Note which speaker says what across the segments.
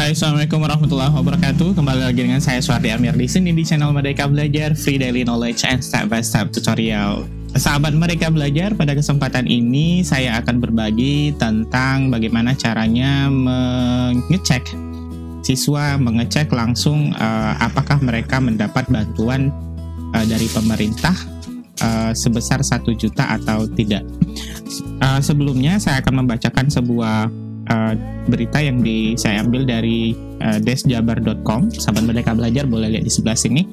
Speaker 1: Hai, assalamualaikum warahmatullahi wabarakatuh. Kembali lagi dengan saya Suhardi Amir di sini di channel Merdeka Belajar, Free Daily Knowledge and Step by Step Tutorial. Sahabat Merdeka Belajar, pada kesempatan ini saya akan berbagi tentang bagaimana caranya mengecek siswa, mengecek langsung apakah mereka mendapat bantuan dari pemerintah sebesar 1 juta atau tidak. Sebelumnya saya akan membacakan sebuah berita yang saya ambil dari desjabar.com. Sahabat Merdeka Belajar boleh lihat di sebelah sini,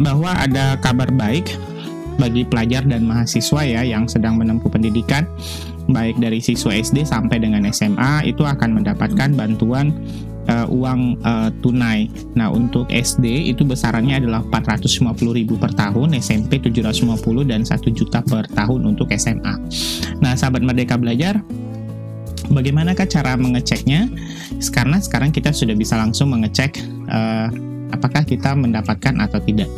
Speaker 1: bahwa ada kabar baik bagi pelajar dan mahasiswa ya yang sedang menempuh pendidikan, baik dari siswa SD sampai dengan SMA, itu akan mendapatkan bantuan uang tunai. Nah, untuk SD itu besarannya adalah 450.000 per tahun, SMP 750 dan 1 juta per tahun untuk SMA. Nah, sahabat Merdeka Belajar, bagaimanakah cara mengeceknya? Karena sekarang kita sudah bisa langsung mengecek apakah kita mendapatkan atau tidak.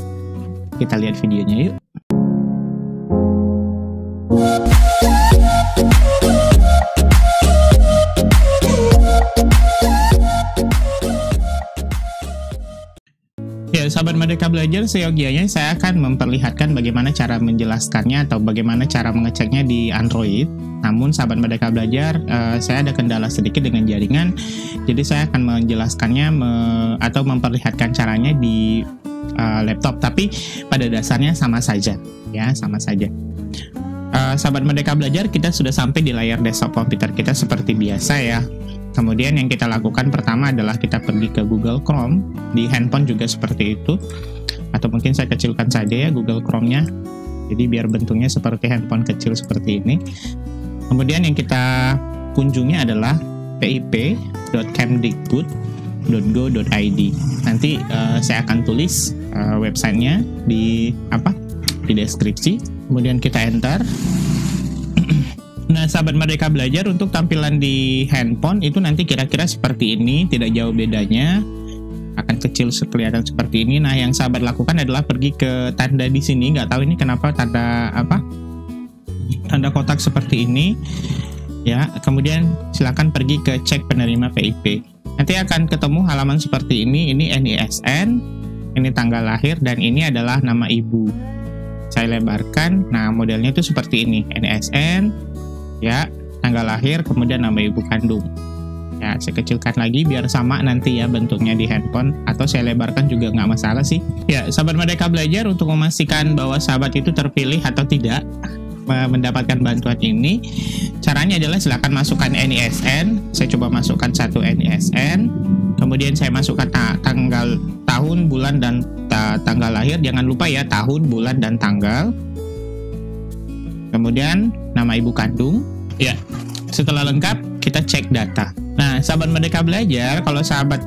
Speaker 1: Kita lihat videonya yuk. Ya, sahabat Merdeka Belajar, seyogianya saya akan memperlihatkan bagaimana cara menjelaskannya atau bagaimana cara mengeceknya di Android. Namun sahabat Merdeka Belajar, saya ada kendala sedikit dengan jaringan, jadi saya akan menjelaskannya atau memperlihatkan caranya di laptop. Tapi pada dasarnya sama saja, ya, sama saja. Sahabat Merdeka Belajar, kita sudah sampai di layar desktop komputer kita seperti biasa ya. Kemudian yang kita lakukan pertama adalah kita pergi ke Google Chrome. Di handphone juga seperti itu, atau mungkin saya kecilkan saja ya Google Chrome-nya, jadi biar bentuknya seperti handphone kecil seperti ini. Kemudian yang kita kunjungi adalah pip.kemdikbud.go.id. Nanti saya akan tulis websitenya di deskripsi. Kemudian kita enter. Nah, sahabat Merdeka Belajar, untuk tampilan di handphone itu nanti kira-kira seperti ini, tidak jauh bedanya, akan kecil kelihatan seperti ini. Nah, yang sahabat lakukan adalah pergi ke tanda di sini, nggak tahu ini kenapa tanda kotak seperti ini, ya. Kemudian silakan pergi ke cek penerima PIP. Nanti akan ketemu halaman seperti ini NISN, ini tanggal lahir, dan ini adalah nama ibu. Saya lebarkan, nah modelnya itu seperti ini, NISN, ya, tanggal lahir, kemudian nama ibu kandung. Ya, saya kecilkan lagi biar sama nanti ya bentuknya di handphone, atau saya lebarkan juga nggak masalah sih. Ya, sahabat Merdeka Belajar, untuk memastikan bahwa sahabat itu terpilih atau tidak mendapatkan bantuan ini, caranya adalah silakan masukkan NISN. Saya coba masukkan satu NISN, kemudian saya masukkan tanggal, tahun, bulan, dan tanggal lahir. Jangan lupa ya, tahun, bulan, dan tanggal. Kemudian nama ibu kandung. Ya, setelah lengkap kita cek data. Nah, sahabat Merdeka Belajar, kalau sahabat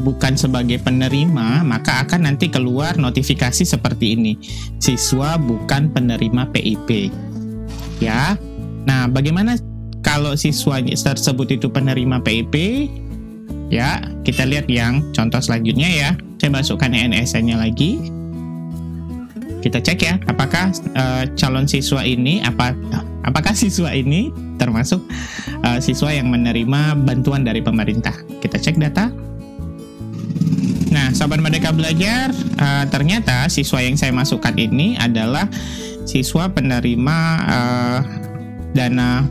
Speaker 1: bukan sebagai penerima, maka akan nanti keluar notifikasi seperti ini. Siswa bukan penerima PIP. Ya. Nah, bagaimana kalau siswa tersebut itu penerima PIP? Ya, kita lihat yang contoh selanjutnya ya. Saya masukkan NISN-nya lagi. Kita cek ya, apakah calon siswa ini, apakah siswa ini termasuk siswa yang menerima bantuan dari pemerintah. Kita cek data. Nah, sahabat Merdeka Belajar, ternyata siswa yang saya masukkan ini adalah siswa penerima dana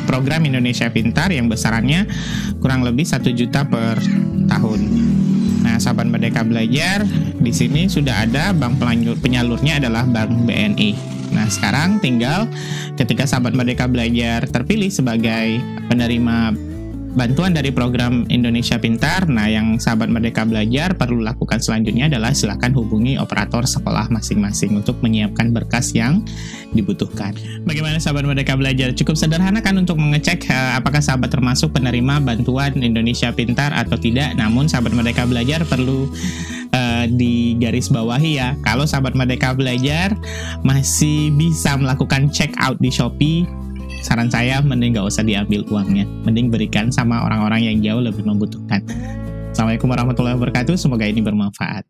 Speaker 1: program Indonesia Pintar yang besarannya kurang lebih 1 juta per tahun. Nah, sahabat Merdeka Belajar, di sini sudah ada bank penyalurnya adalah Bank BNI. Nah, sekarang tinggal ketika sahabat Merdeka Belajar terpilih sebagai penerima bantuan dari program Indonesia Pintar, nah yang sahabat Merdeka Belajar perlu lakukan selanjutnya adalah silakan hubungi operator sekolah masing-masing untuk menyiapkan berkas yang dibutuhkan. Bagaimana sahabat Merdeka Belajar? Cukup sederhana kan untuk mengecek apakah sahabat termasuk penerima bantuan Indonesia Pintar atau tidak. Namun sahabat Merdeka Belajar perlu di garis bawahi ya, kalau sahabat Merdeka Belajar masih bisa melakukan check out di Shopee, saran saya mending gak usah diambil uangnya, mending berikan sama orang-orang yang jauh lebih membutuhkan. Assalamualaikum warahmatullahi wabarakatuh, semoga ini bermanfaat.